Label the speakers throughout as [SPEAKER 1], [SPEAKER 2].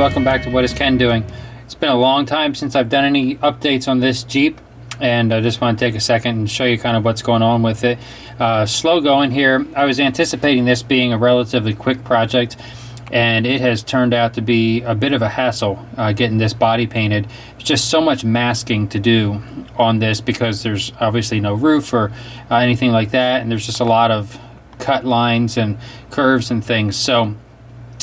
[SPEAKER 1] welcome back to What Is Ken Doing. It's been a long time since I've done any updates on this Jeep, and I just want to take a second and show you kind of what's going on with it. Slow going here. I was anticipating this being a relatively quick project, and it has turned out to be a bit of a hassle getting this body painted. It's just so much masking to do on this because there's obviously no roof or anything like that, and there's just a lot of cut lines and curves and things. So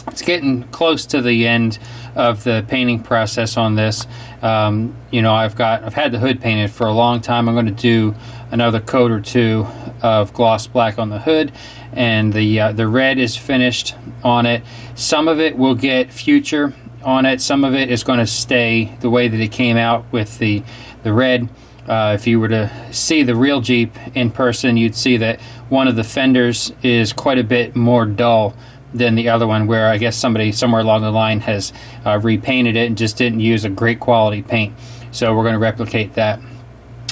[SPEAKER 1] it's getting close to the end of the painting process on this. You know, I've had the hood painted for a long time. I'm going to do another coat or two of gloss black on the hood, and the red is finished on it. Some of it will get future on it. Some of it is going to stay the way that it came out with the red. If you were to see the real Jeep in person, you'd see that one of the fenders is quite a bit more dull than the other one, where I guess somebody somewhere along the line has repainted it and just didn't use a great quality paint. So we're going to replicate that.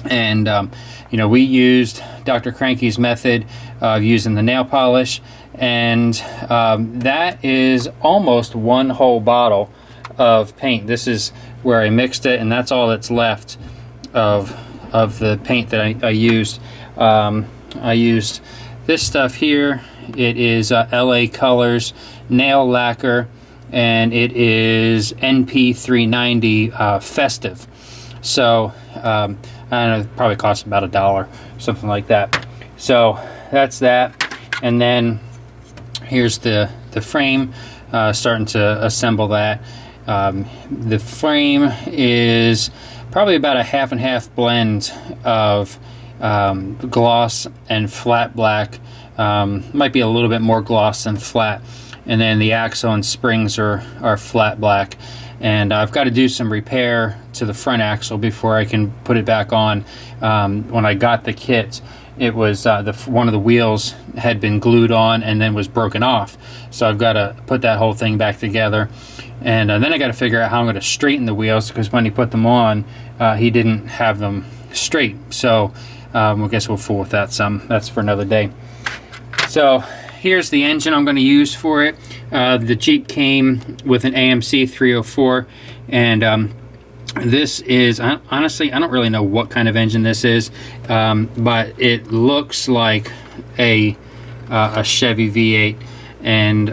[SPEAKER 1] And you know, we used Dr. Cranky's method of using the nail polish, and that is almost one whole bottle of paint. This is where I mixed it, and that's all that's left of the paint that I used. I used this stuff here. It is LA Colors nail lacquer, and it is NP390 Festive. So I don't know, it probably costs about $1, something like that. So that's that. And then here's the frame, starting to assemble that. The frame is probably about a half and half blend of gloss and flat black. Might be a little bit more gloss than flat, and then the axle and springs are flat black. And I've got to do some repair to the front axle before I can put it back on. When I got the kit, it was one of the wheels had been glued on and then was broken off, so I've got to put that whole thing back together. And then I got to figure out how I'm going to straighten the wheels, because when he put them on, he didn't have them straight. So I guess we'll fool with that some. That's for another day. So here's the engine I'm going to use for it. The Jeep came with an AMC 304, and this is, honestly, I don't really know what kind of engine this is, but it looks like a Chevy V8, and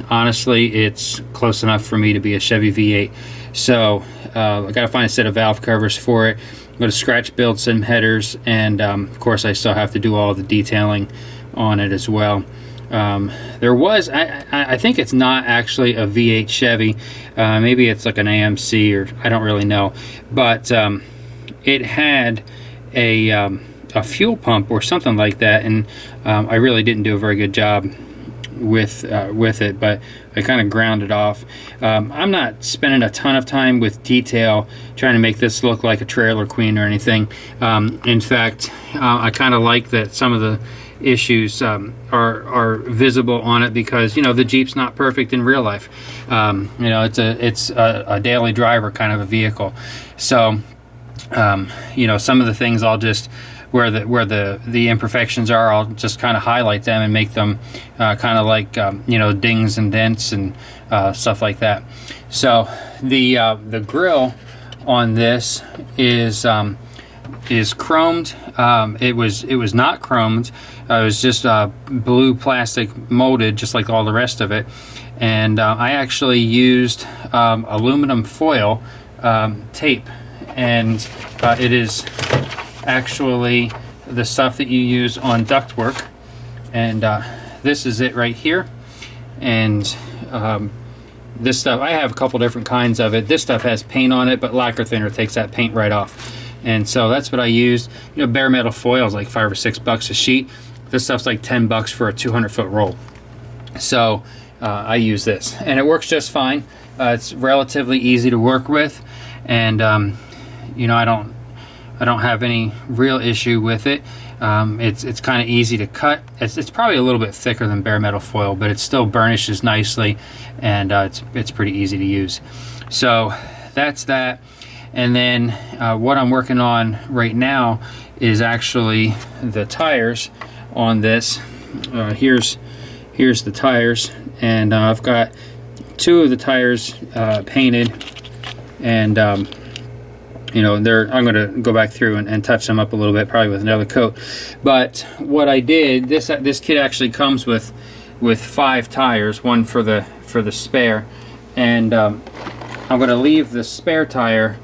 [SPEAKER 1] honestly, it's close enough for me to be a Chevy V8. So I got to find a set of valve covers for it. I'm going to scratch build some headers, and of course I still have to do all the detailing on it as well. There was, I think it's not actually a V8 Chevy. Maybe it's like an AMC, or I don't really know. But it had a fuel pump or something like that, and I really didn't do a very good job with it, but I kind of ground it off. I'm not spending a ton of time with detail trying to make this look like a trailer queen or anything. In fact, I kind of like that some of the issues are visible on it, because you know the Jeep's not perfect in real life. You know, it's a daily driver kind of a vehicle. So you know, some of the things I'll just where the imperfections are, I'll just kind of highlight them and make them kind of like you know, dings and dents and stuff like that. So the grill on this is chromed. It was not chromed. It was just blue plastic molded, just like all the rest of it. And I actually used aluminum foil tape, and it is actually the stuff that you use on ductwork. And this is it right here. And this stuff, I have a couple different kinds of it. This stuff has paint on it, but lacquer thinner takes that paint right off. And so that's what I used. You know, bare metal foil is like $5 or $6 a sheet. This stuff's like $10 for a 200-foot roll. So I use this, and it works just fine. It's relatively easy to work with, and you know, I don't have any real issue with it. It's kind of easy to cut. It's probably a little bit thicker than bare metal foil, but it still burnishes nicely, and it's pretty easy to use. So that's that. And then what I'm working on right now is actually the tires on this. Here's the tires, and I've got two of the tires painted, and you know, I'm going to go back through and touch them up a little bit, probably with another coat. But what I did, this kit actually comes with 5 tires, one for the spare, and I'm going to leave the spare tire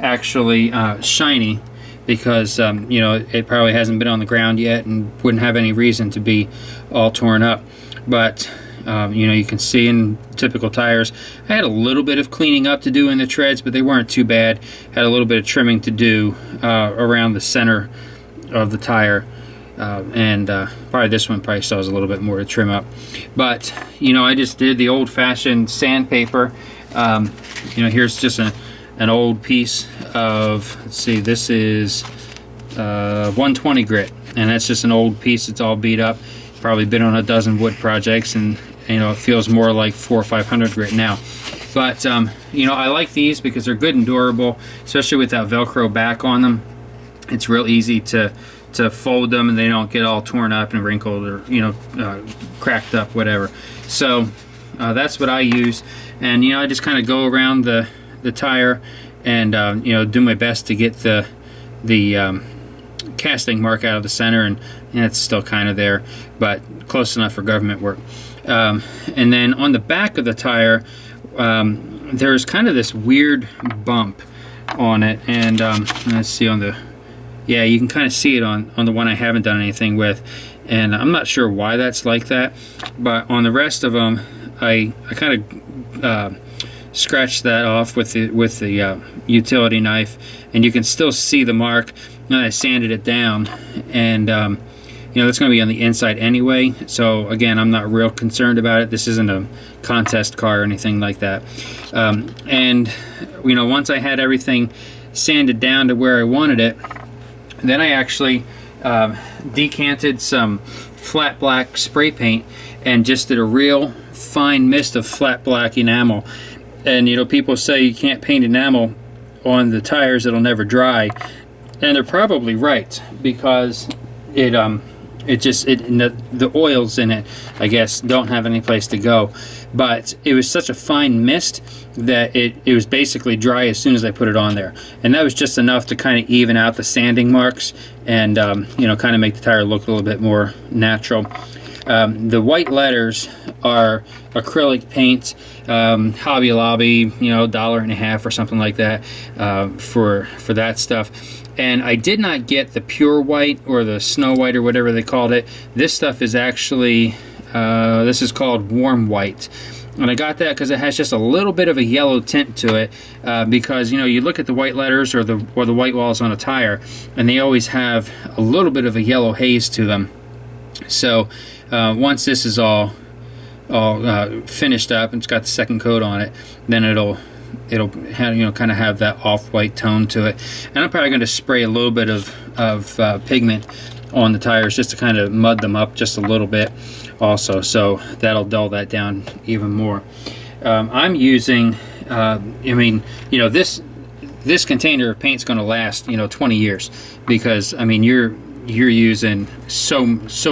[SPEAKER 1] actually shiny, because you know, it probably hasn't been on the ground yet and wouldn't have any reason to be all torn up. But you know, you can see in typical tires, I had a little bit of cleaning up to do in the treads, but they weren't too bad. Had a little bit of trimming to do around the center of the tire, and probably this one probably still has a little bit more to trim up. But you know, I just did the old-fashioned sandpaper. You know, here's just an old piece of, let's see, this is 120 grit, and that's just an old piece. It's all beat up, probably been on a dozen wood projects, and you know, it feels more like 400 or 500 grit now. But you know, I like these because they're good and durable, especially with that Velcro back on them. It's real easy to fold them, and they don't get all torn up and wrinkled, or you know, cracked up, whatever. So that's what I use. And you know, I just kind of go around the tire and you know, do my best to get the casting mark out of the center, and it's still kind of there, but close enough for government work. And then on the back of the tire, there's kind of this weird bump on it, and let's see, on the, yeah, you can kind of see it on the one I haven't done anything with, and I'm not sure why that's like that, but on the rest of them, I kind of scratched that off with the utility knife, and you can still see the mark. And I sanded it down, and you know, that's going to be on the inside anyway, so again, I'm not real concerned about it. This isn't a contest car or anything like that. And you know, once I had everything sanded down to where I wanted it, then I actually decanted some flat black spray paint and just did a real fine mist of flat black enamel. And you know, people say you can't paint enamel on the tires, it'll never dry, and they're probably right, because the oils in it, I guess, don't have any place to go. But it was such a fine mist that it was basically dry as soon as I put it on there, and that was just enough to kind of even out the sanding marks and you know, kind of make the tire look a little bit more natural. The white letters are acrylic paint, Hobby Lobby, you know, $1.50 or something like that, for that stuff. And I did not get the pure white or the snow white or whatever they called it. This stuff is actually, this is called warm white. And I got that because it has just a little bit of a yellow tint to it, because you know, you look at the white letters or the white walls on a tire, and they always have a little bit of a yellow haze to them. So once this is all finished up and it's got the second coat on it, then it'll have, you know, kind of have that off-white tone to it. And I'm probably going to spray a little bit of pigment on the tires just to kind of mud them up just a little bit also, so that'll dull that down even more. I'm using I mean, you know, this container of paint's going to last, you know, 20 years, because I mean, you're using so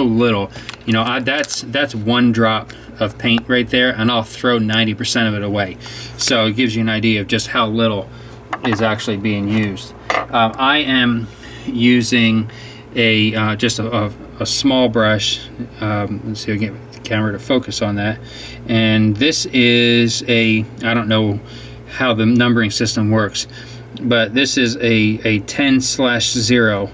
[SPEAKER 1] little. You know, that's one drop of paint right there, and I'll throw 90% of it away. So it gives you an idea of just how little is actually being used. I am using just a small brush. Let's see if I can get the camera to focus on that. And this is I don't know how the numbering system works, but this is a 10/0.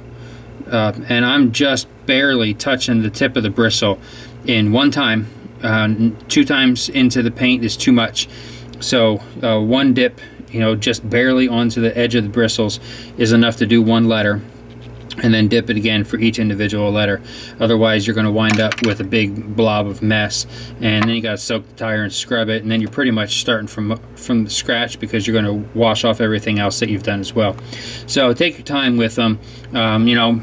[SPEAKER 1] And I'm just barely touching the tip of the bristle in one time. 2 times into the paint is too much. So one dip, you know, just barely onto the edge of the bristles is enough to do one letter, and then dip it again for each individual letter. Otherwise, you're going to wind up with a big blob of mess, and then you got to soak the tire and scrub it, and then you're pretty much starting from the scratch, because you're going to wash off everything else that you've done as well. So take your time with them. You know,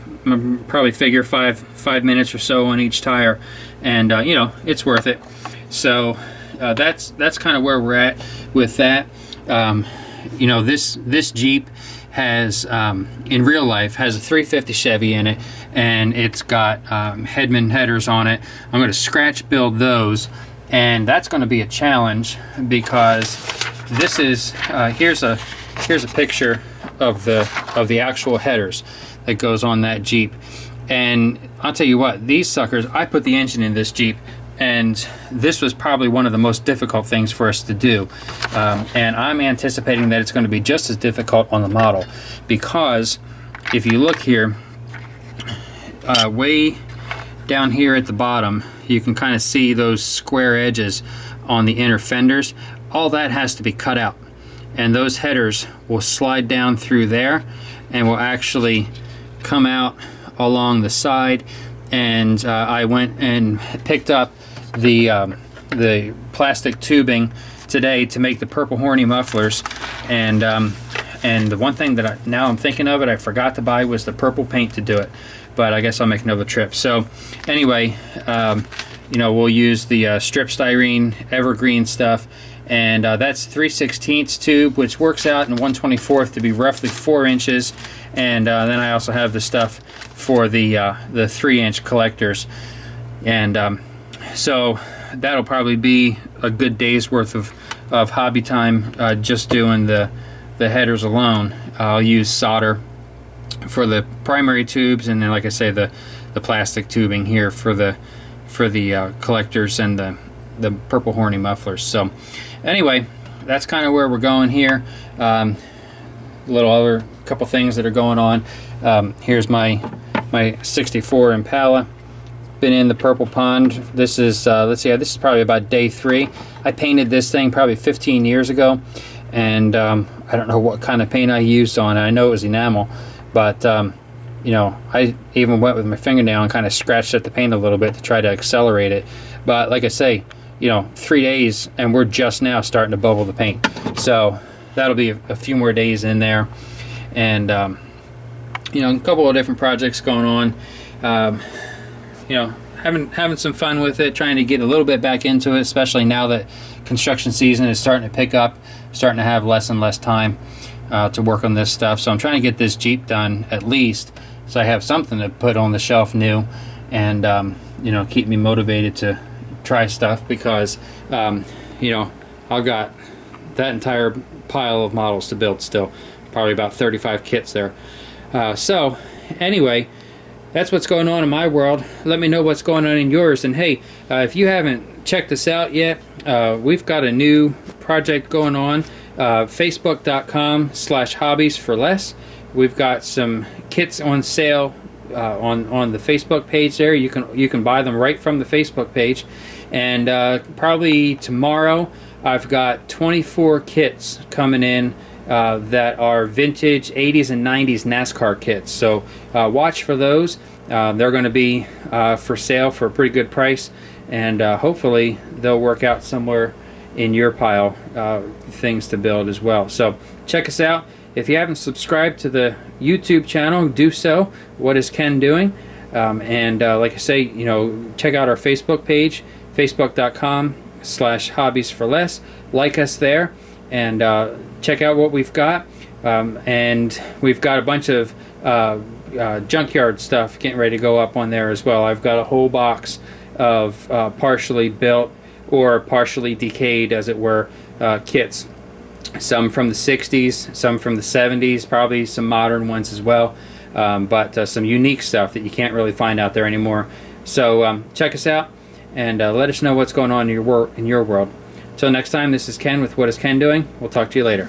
[SPEAKER 1] probably figure five minutes or so on each tire, and you know, it's worth it. So that's kind of where we're at with that. You know, this Jeep has in real life has a 350 Chevy in it, and it's got Hedman headers on it. I'm going to scratch build those, and that's going to be a challenge because this is here's a picture of the actual headers that goes on that Jeep. And I'll tell you what, these suckers, I put the engine in this Jeep, and this was probably one of the most difficult things for us to do. And I'm anticipating that it's going to be just as difficult on the model, because if you look here, way down here at the bottom, you can kind of see those square edges on the inner fenders. All that has to be cut out, and those headers will slide down through there and will actually come out along the side. And I went and picked up the plastic tubing today to make the purple horny mufflers, and the one thing that now I'm thinking of it, I forgot to buy, was the purple paint to do it, but I guess I'll make another trip. So anyway, you know, we'll use the strip styrene evergreen stuff, and that's 3/16 tube, which works out in 1/24 to be roughly 4 inches. And then I also have the stuff for the 3-inch collectors, and so that'll probably be a good day's worth of hobby time, just doing the headers alone. I'll use solder for the primary tubes, and then, like I say, the plastic tubing here for the collectors and the purple horny mufflers. So anyway, that's kind of where we're going here. Little other couple things that are going on. Here's my 64 Impala. Been in the purple pond. This is let's see, this is probably about day 3. I painted this thing probably 15 years ago, and I don't know what kind of paint I used on it. I know it was enamel, but you know, I even went with my fingernail and kind of scratched at the paint a little bit to try to accelerate it. But like I say, you know, 3 days and we're just now starting to bubble the paint. So that'll be a few more days in there, and you know, a couple of different projects going on. You know, having some fun with it, trying to get a little bit back into it, especially now that construction season is starting to pick up, starting to have less and less time to work on this stuff. So I'm trying to get this Jeep done at least, so I have something to put on the shelf new, and you know, keep me motivated to try stuff, because you know, I've got that entire pile of models to build still, probably about 35 kits there. So anyway, that's what's going on in my world. Let me know what's going on in yours. And hey, if you haven't checked us out yet, we've got a new project going on, facebook.com/hobbies4less. We've got some kits on sale on the Facebook page there. You can buy them right from the Facebook page. And probably tomorrow, I've got 24 kits coming in that are vintage 80s and 90s NASCAR kits. So watch for those. They're going to be for sale for a pretty good price, and hopefully they'll work out somewhere in your pile, things to build as well. So check us out. If you haven't subscribed to the YouTube channel, do so. What is Ken doing? And like I say, you know, check out our Facebook page, facebook.com/hobbies4less. Like us there, and check out what we've got. And we've got a bunch of junkyard stuff getting ready to go up on there as well. I've got a whole box of partially built or partially decayed, as it were, kits. Some from the 60s, some from the 70s, probably some modern ones as well, but some unique stuff that you can't really find out there anymore. So check us out, and let us know what's going on in your world. Until next time, this is Ken with What Is Ken Doing? We'll talk to you later.